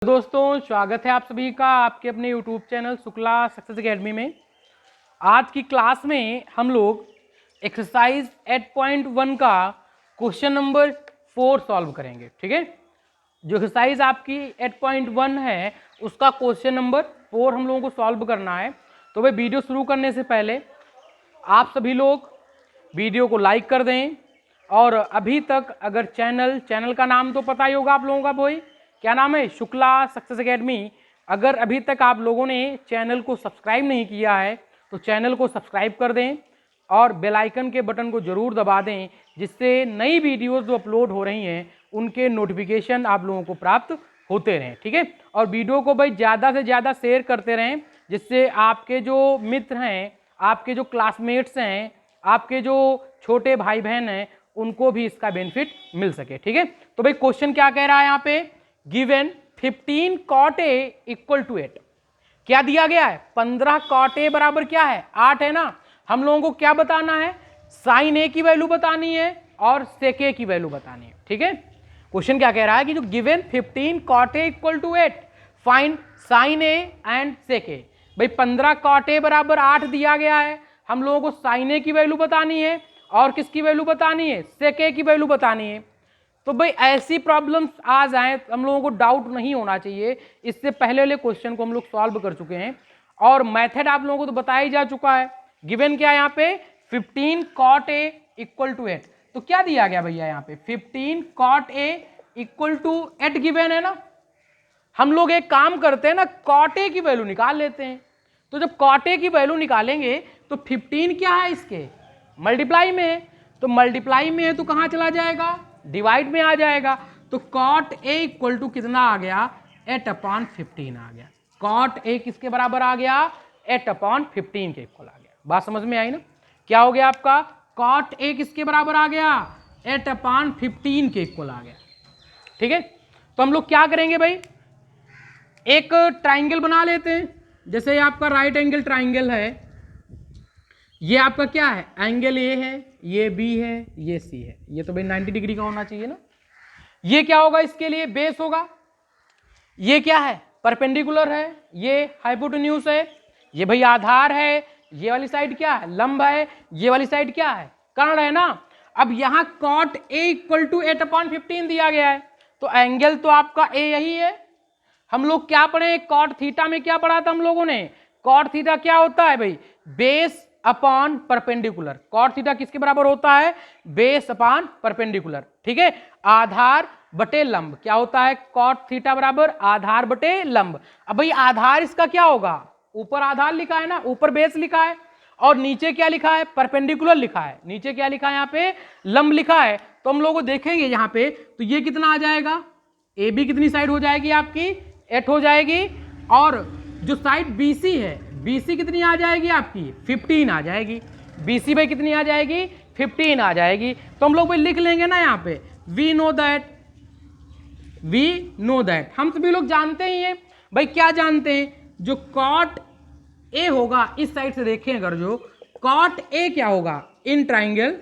दोस्तों, स्वागत है आप सभी का आपके अपने YouTube channel Shukla success academy में। आज की क्लास में हम लोग एक्सरसाइज 8.1 का क्वेश्चन नंबर 4 सॉल्व करेंगे। ठीक है, जो एक्सरसाइज आपकी 8.1 है उसका क्वेश्चन नंबर 4 हम लोगों को सॉल्व करना है। तो भाई वीडियो शुरू करने से पहले आप सभी लोग वीडियो को लाइक कर दें, और अभी तक अगर चैनल का नाम तो पता ही होगा आप लोगों का, भाई क्या नाम है, शुक्ला सक्सेस एकेडमी। अगर अभी तक आप लोगों ने चैनल को सब्सक्राइब नहीं किया है तो चैनल को सब्सक्राइब कर दें और बेल आइकन के बटन को ज़रूर दबा दें, जिससे नई वीडियोस जो अपलोड हो रही हैं उनके नोटिफिकेशन आप लोगों को प्राप्त होते रहें। ठीक है, और वीडियो को भाई ज़्यादा से ज़्यादा शेयर करते रहें, जिससे आपके जो मित्र हैं, आपके जो क्लासमेट्स हैं, आपके जो छोटे भाई बहन हैं, उनको भी इसका बेनिफिट मिल सके। ठीक है, तो भाई क्वेश्चन क्या कह रहा है यहाँ पे, given 15 cot a equal to 8। क्या दिया गया है, 15 cot a बराबर क्या है, 8 है ना। हम लोगों को क्या बताना है, साइन ए की वैल्यू बतानी है और सेक ए की वैल्यू बतानी है। ठीक है, क्वेश्चन क्या कह रहा है कि जो given 15 cot a equal to 8, find sine A and sec A. भाई 15 cot a बराबर 8 दिया गया है, हम लोगों को साइन ए की वैल्यू बतानी है और किसकी वैल्यू बतानी है, सेक ए की वैल्यू बतानी है। तो भाई ऐसी प्रॉब्लम्स आ जाएं तो हम लोगों को डाउट नहीं होना चाहिए। इससे पहले वाले क्वेश्चन को हम लोग सॉल्व कर चुके हैं और मेथड आप लोगों को तो बताया ही जा चुका है। गिवन क्या है यहाँ पे, 15 cot a इक्वल टू 8। तो क्या दिया गया भैया यहाँ पे, 15 cot a equal to 8 given है ना। हम लोग एक काम करते हैं ना, cot a की वैल्यू निकाल लेते हैं। तो जब cot a की वैल्यू निकालेंगे तो 15 क्या है, इसके मल्टीप्लाई में है, तो मल्टीप्लाई में है तो कहाँ चला जाएगा, डिवाइड में आ जाएगा। तो cot a इक्वल टू कितना आ गया, 8/15 आ गया। cot a किसके बराबर आ गया, 8/15 के इक्वल आ गया। बात समझ में आई ना, क्या हो गया आपका, cot a किसके बराबर आ गया, 8/15 के इक्वल आ गया। ठीक है, तो हम लोग क्या करेंगे भाई, एक ट्राइंगल बना लेते हैं। जैसे आपका राइट एंगल ट्राइंगल है, ये आपका क्या है, एंगल ए है, ये बी है, ये सी है, ये तो भाई 90 डिग्री का होना चाहिए ना। ये क्या होगा, इसके लिए बेस होगा। ये क्या है, परपेंडिकुलर है, ये हाइपोटेन्यूज है, ये भाई आधार है, ये वाली साइड क्या है, लंब है, ये वाली साइड क्या है, कर्ण है ना। अब यहाँ cot a इक्वल टू 8/15 दिया गया है, तो एंगल तो आपका a यही है। हम लोग क्या पढ़े, cot थीटा में क्या पढ़ा था हम लोगों ने, cot थीटा क्या होता है भाई, base upon perpendicular. cot theta किसके बराबर होता है, बेस अपॉन परपेंडिकुलर। ठीक है, आधार बटे लंब क्या होता है, cot थीटा बराबर आधार बटे लंब। अब भाई आधार इसका क्या होगा, ऊपर आधार लिखा है ना, ऊपर बेस लिखा है, और नीचे क्या लिखा है, परपेंडिकुलर लिखा है, नीचे क्या लिखा है, यहाँ पे लंब लिखा है। तो हम लोग को देखेंगे यहाँ पे, तो ये कितना आ जाएगा, ए बी कितनी साइड हो जाएगी आपकी, 8 हो जाएगी, और जो साइड बी सी है, BC कितनी आ जाएगी आपकी, 15 आ जाएगी। BC भाई कितनी आ जाएगी, 15 आ जाएगी। तो हम लोग भाई लिख लेंगे ना यहाँ पे, वी नो दैट, हम सभी लोग जानते ही हैं भाई, क्या जानते हैं, जो cot A होगा, इस साइड से देखें अगर, जो cot A क्या होगा, इन ट्राइंगल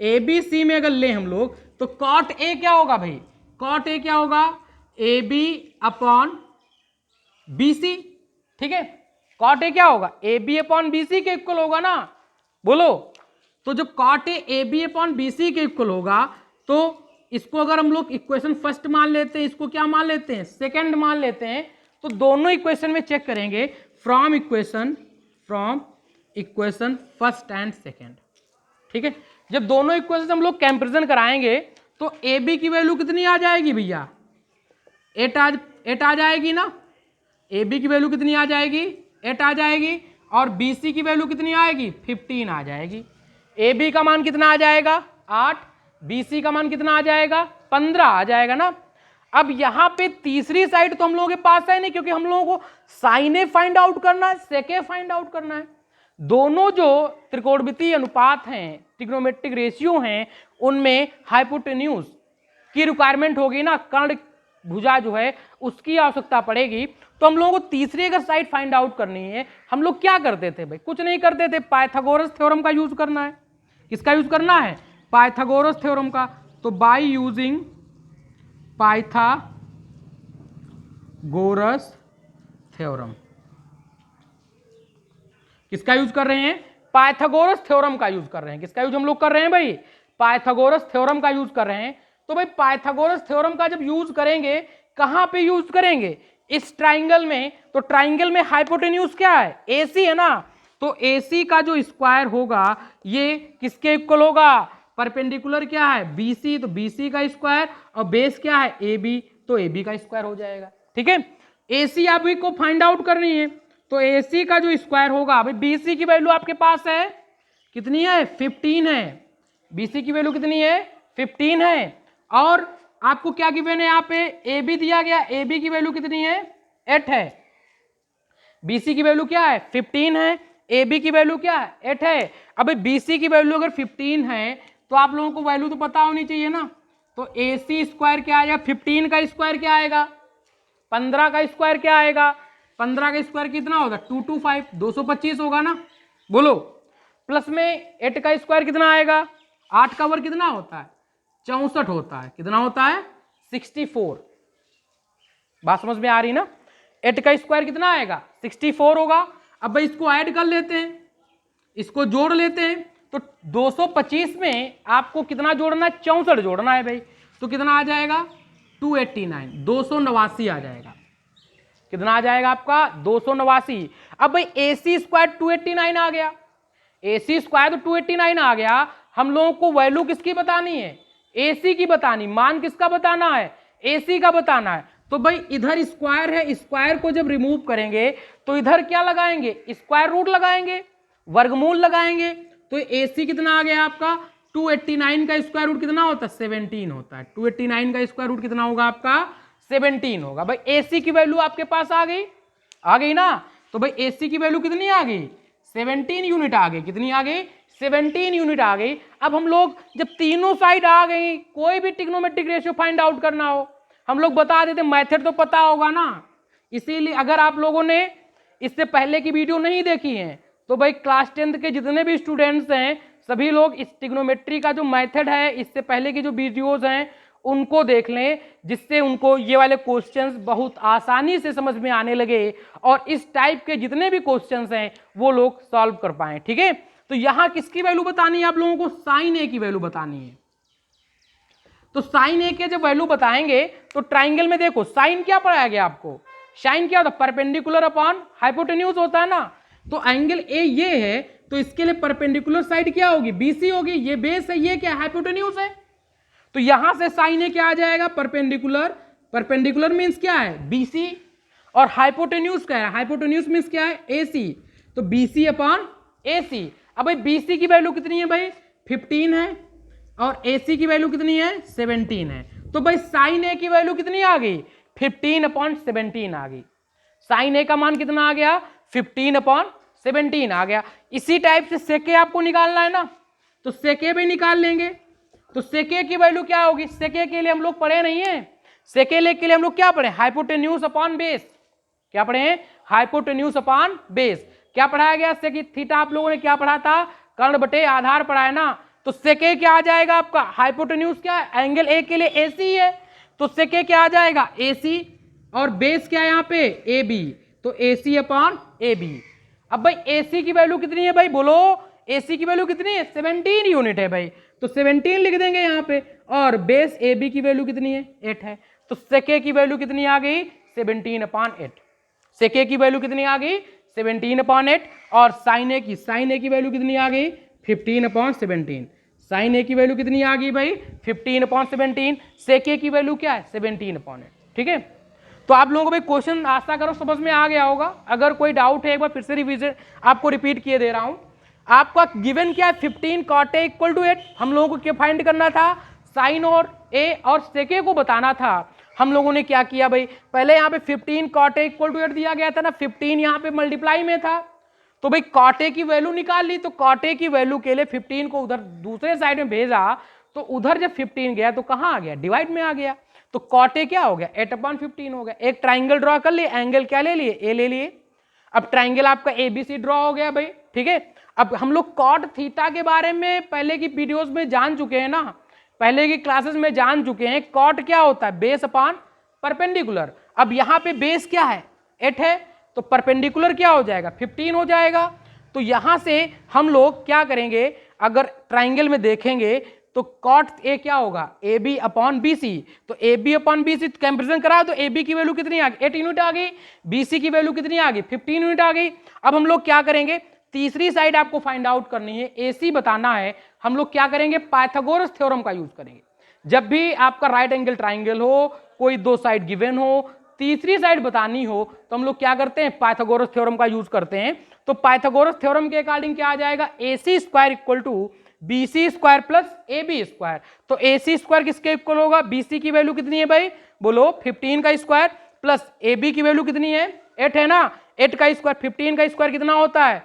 ABC में अगर ले हम लोग, तो cot A क्या होगा भाई, cot A क्या होगा, AB/BC। ठीक है, cot A क्या होगा, AB/BC के इक्वल होगा ना, बोलो। तो जब cot A AB/BC के इक्वल होगा, तो इसको अगर हम लोग इक्वेशन फर्स्ट मान लेते हैं, इसको क्या मान लेते हैं, सेकंड मान लेते हैं, तो दोनों इक्वेशन में चेक करेंगे, from equation first and second. ठीक है, जब दोनों इक्वेशन हम लोग कंपैरिजन कराएंगे तो AB की वैल्यू कितनी आ जाएगी भैया, 8 आ जाएगी ना। AB की वैल्यू कितनी आ जाएगी, 8 आ जाएगी, और BC की वैल्यू कितनी आएगी, 15 आ जाएगी। AB का मान कितना आ जाएगा, 8, BC का मान कितना आ जाएगा, 15 आ जाएगा ना। अब यहाँ पे तीसरी साइड तो हम लोगों के पास है नहीं, क्योंकि हम लोगों को साइन ए फाइंड आउट करना है, सेक ए फाइंड आउट करना है। दोनों जो त्रिकोणमितीय अनुपात हैं, ट्रिग्नोमेट्रिक रेशियो हैं, उनमें हाइपोटेन्यूज की रिक्वायरमेंट होगी ना, कर्ण भुजा जो है उसकी आवश्यकता पड़ेगी। तो हम लोगों को तीसरी अगर साइड फाइंड आउट करनी है, हम लोग क्या करते थे भाई, कुछ नहीं करते थे, पाइथागोरस थ्योरम का यूज करना है। किसका यूज करना है, पाइथागोरस थ्योरम का। तो बाय यूजिंग पाइथागोरस थ्योरम। किसका यूज कर रहे हैं? पाइथागोरस थ्योरम का यूज कर रहे हैं। किसका यूज हम लोग कर रहे हैं भाई? पाइथागोरस थ्योरम का यूज कर रहे हैं। तो भाई पाइथागोरस थ्योरम का जब यूज करेंगे, कहां पे यूज करेंगे? इस ट्राइंगल में। तो ट्राइंगल में हाइपोटेन्यूज क्या है? AC है ना। तो AC का जो स्क्वायर होगा ये किसके इक्वल होगा? परपेंडिकुलर क्या है? BC, तो BC का स्क्वायर, और बेस क्या है? AB, तो AB का स्क्वायर हो जाएगा। ठीक है, AC आप को फाइंड आउट करनी है। तो AC का जो स्क्वायर होगा भाई, BC की वैल्यू आपके पास है कितनी है? 15 है। BC की वैल्यू कितनी है? 15 है। और आपको क्या गिवन है यहाँ पे? AB दिया गया, AB की वैल्यू कितनी है? 8 है। BC की वैल्यू क्या है? 15 है। AB की वैल्यू क्या है? 8 है। अब BC की वैल्यू अगर 15 है तो आप लोगों को वैल्यू तो पता होनी चाहिए ना। तो AC स्क्वायर क्या आएगा? 15 का स्क्वायर क्या आएगा? 15 का स्क्वायर क्या आएगा? 15 का स्क्वायर कितना होगा? 225, 225 होगा ना। बोलो। प्लस में 8 का स्क्वायर कितना आएगा? 8 का वर्ग कितना होता है? 64 होता है। कितना होता है? 64। बात समझ में आ रही ना? 8 का स्क्वायर कितना आएगा? 64 होगा। अब भाई इसको ऐड कर लेते हैं, इसको जोड़ लेते हैं। तो 225 में आपको कितना जोड़ना है? 64 जोड़ना है भाई। तो कितना आ जाएगा? 289, 289 आ जाएगा। कितना आ जाएगा आपका? 289। अब भाई AC स्क्वायर 289 आ गया। AC स्क्वायर तो 289 आ गया। हम लोगों को वैल्यू किसकी बतानी है? AC की बतानी। मान किसका बताना है? AC का बताना है। तो भाई इधर स्क्वायर है, स्क्वायर को जब रिमूव करेंगे तो इधर क्या लगाएंगे? स्क्वायर रूट लगाएंगे, वर्गमूल लगाएंगे। तो AC कितना आ गया आपका? 289 का स्क्वायर रूट कितना होता है? 17 होता है। 289 का स्क्वायर रूट कितना होगा आपका? 17 होगा। भाई AC की वैल्यू आपके पास आ गई, आ गई ना। तो भाई AC की वैल्यू कितनी आ गई? 17 यूनिट आ गई। कितनी आ गई? 17 यूनिट आ गई। अब हम लोग जब तीनों साइड आ गई, कोई भी ट्रिग्नोमेट्रिक रेशियो फाइंड आउट करना हो, हम लोग बता देते, मेथड तो पता होगा ना। इसीलिए अगर आप लोगों ने इससे पहले की वीडियो नहीं देखी है तो भाई क्लास 10th के जितने भी स्टूडेंट्स हैं सभी लोग इस ट्रिग्नोमेट्री का जो मेथड है, इससे पहले की जो वीडियोज हैं उनको देख लें, जिससे उनको ये वाले क्वेश्चंस बहुत आसानी से समझ में आने लगे और इस टाइप के जितने भी क्वेश्चंस हैं वो लोग सॉल्व कर पाए। ठीक है, तो यहां किसकी वैल्यू बतानी है आप लोगों को? साइन ए की वैल्यू बतानी है। तो साइन ए के जब वैल्यू बताएंगे तो ट्राइंगल में देखो साइन क्या पढ़ाया गया आपको? साइन क्या होता है? परपेंडिकुलर अपॉन हाइपोटेन्यूज होता है ना। तो एंगल ए ये है, तो इसके लिए परपेंडिकुलर साइड क्या होगी? BC होगी। ये बेस है, ये क्या? हाइपोटेन्यूज है। तो यहां से साइन ए क्या आ जाएगा? परपेंडिकुलर। परपेंडिकुलर मींस क्या है? BC। और हाइपोटेन्यूज क्या है? हाइपोटेन्यूज मींस क्या है? AC। तो BC अपॉन AC। अब भाई BC की वैल्यू कितनी है भाई? 15 है। और AC की वैल्यू कितनी है? 17 है। तो भाई साइन ए की वैल्यू कितनी आ गई? 15/17 आ गई। साइन ए का मान कितना आ गया? 15/17 आ गया। इसी टाइप से सेके आपको निकालना है ना, तो सेके भी निकाल लेंगे। तो सेके की वैल्यू क्या होगी? सेके के लिए हम लोग पढ़े नहीं है। सेके के लिए हम लोग क्या पढ़े? Hypotenuse upon base. क्या पढ़े हैं? Hypotenuse upon base. क्या पढ़ाया गया? सेके थीटा आप लोगों ने क्या पढ़ा था? कर्ण बटे आधार पढ़ा है ना। तो सेके क्या आ जाएगा आपका? हाइपोटेन्यूज क्या है? एंगल ए के लिए AC है, तो सेके क्या आ जाएगा? AC। और बेस क्या है यहाँ पे? AB। तो AC अपॉन AB। अब भाई AC की वैल्यू कितनी है भाई? बोलो। AC की वैल्यू कितनी है? 17 यूनिट है भाई। तो 17 लिख देंगे यहाँ पे। और बेस AB की वैल्यू कितनी है? 8 है। तो सेके की वैल्यू कितनी आ गई? 17/8। सेके की वैल्यू कितनी आ गई? 17/8। और साइन ए की वैल्यू कितनी आ गई? 15/17। साइन ए की वैल्यू कितनी आ गई भाई? 15/17। सेके की वैल्यू क्या है? 17/8। ठीक है, तो आप लोगों को भाई क्वेश्चन आशा करो समझ में आ गया होगा। अगर कोई डाउट है एक बार फिर से रिवीजन आपको रिपीट किए दे रहा हूं। आपका गिवन क्या है? 15 cot A = 8। हम लोगों को क्या फाइंड करना था? साइन और ए और सेके को बताना था। हम लोगों ने क्या किया भाई? पहले यहाँ पे 15 cot A = 8 दिया गया था ना, 15 यहाँ पे मल्टीप्लाई में था, तो भाई cot A की वैल्यू निकाल ली। तो cot A की वैल्यू के लिए 15 को उधर दूसरे साइड में भेजा, तो उधर जब 15 गया तो कहाँ आ गया? डिवाइड में आ गया। तो cot A क्या हो गया? 8/15 हो गया। एक ट्राइंगल ड्रॉ कर लिए, एंगल क्या ले लिए? A ले लिए। अब ट्राइंगल आपका ABC ड्रॉ हो गया भाई। ठीक है, अब हम लोग cot थीटा के बारे में पहले की वीडियोस में जान चुके हैं ना, पहले की क्लासेस में जान चुके हैं। cot क्या होता है? Base upon perpendicular. अब यहाँ पे बेस क्या है 8 है, तो परपेंडिकुलर क्या हो जाएगा 15 हो जाएगा। तो यहाँ से हम लोग क्या करेंगे, अगर ट्राइंगल में देखेंगे तो कॉट ए क्या होगा A B upon B C, तो A B upon B C comparison करा तो ए बी की वैल्यू कितनी आ गई 8 यूनिट आ गई, बी सी की वैल्यू कितनी आ गई 15 यूनिट आ गई। अब हम लोग क्या करेंगे, तीसरी साइड आपको फाइंड आउट करनी है, ए सी बताना है, हम लोग क्या करेंगे पाइथागोरस थ्योरम का यूज करेंगे। जब भी आपका राइट एंगल ट्राइंगल हो, कोई दो साइड गिवन हो, तीसरी साइड बतानी हो, तो हम लोग क्या करते हैं पाइथागोरस थ्योरम का यूज करते हैं। तो पाइथागोरस थ्योरम के अकॉर्डिंग क्या आ जाएगा A C square equal to B C square plus A B square. तो ए सी स्क्वायर किसके इक्वल होगा, बी सी की वैल्यू कितनी है भाई बोलो 15 का स्क्वायर, प्लस ए बी की वैल्यू कितनी है 8 है ना, 8 का स्क्वायर 15 का स्क्वायर कितना होता है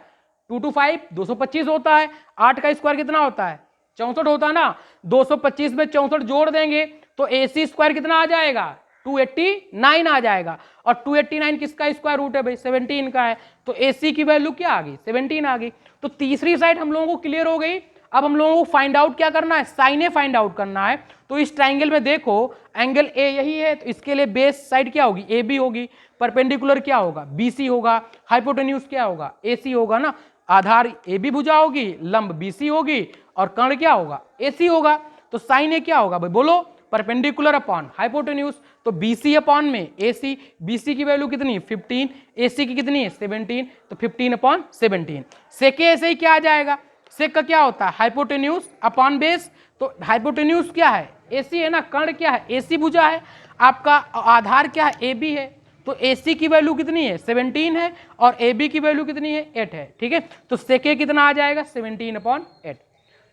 2 to 5 225 होता है, 8 का स्क्वायर कितना होता है 64 होता है ना, 225 में 64 जोड़ देंगे तो ए सी स्क्वायर कितना आ जाएगा 289 आ जाएगा। और 289 किसका स्क्वायर रूट है भाई 17 का है, तो ए सी की वैल्यू क्या आ गई 17 आ गई। तो तीसरी साइड हम लोगों को क्लियर हो गई। अब हम लोगों को फाइंड आउट क्या करना है, साइन ए फाइंड आउट करना है। तो इस ट्राइंगल में देखो एंगल ए यही है, तो इसके लिए बेस साइड क्या होगी ए बी होगी, परपेंडिकुलर क्या होगा बी सी होगा, हाइपोटेन्यूज क्या होगा ए सी होगा ना, आधार ए बी भुजा होगी, लंब बी सी होगी और कर्ण क्या होगा ए सी होगा। तो साइन ए क्या होगा भाई बोलो परपेंडिकुलर अपॉन हाइपोटेन्यूज, तो बी सी अपॉन में ए सी, बी सी की वैल्यू कितनी 15, ए सी की कितनी है 17, तो 15 अपॉन 17। सेके ऐसे ही क्या आ जाएगा, सेक का क्या होता है हाइपोटेन्यूज अपॉन बेस, तो हाइपोटेन्यूज क्या है ए सी है ना, कर्ण क्या है ए सी भुजा है, आपका आधार क्या है ए बी है, तो ए सी की वैल्यू कितनी है 17 है और ए बी की वैल्यू कितनी है 8 है, ठीक है। तो सेके कितना आ जाएगा 17 अपॉन 8।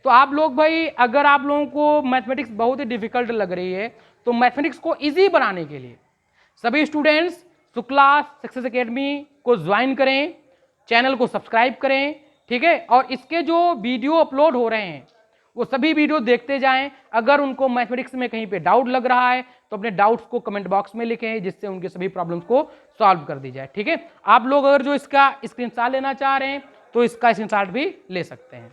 तो आप लोग भाई अगर आप लोगों को मैथमेटिक्स बहुत ही डिफिकल्ट लग रही है तो मैथमेटिक्स को इजी बनाने के लिए सभी स्टूडेंट्स शुक्ला सक्सेस एकेडमी को ज्वाइन करें, चैनल को सब्सक्राइब करें, ठीक है। और इसके जो वीडियो अपलोड हो रहे हैं वो सभी वीडियो देखते जाएं। अगर उनको मैथमेटिक्स में कहीं पे डाउट लग रहा है तो अपने डाउट्स को कमेंट बॉक्स में लिखें, जिससे उनके सभी प्रॉब्लम्स को सॉल्व कर दी जाए, ठीक है। आप लोग अगर जो इसका स्क्रीनशॉट लेना चाह रहे हैं तो इसका स्क्रीनशॉट भी ले सकते हैं।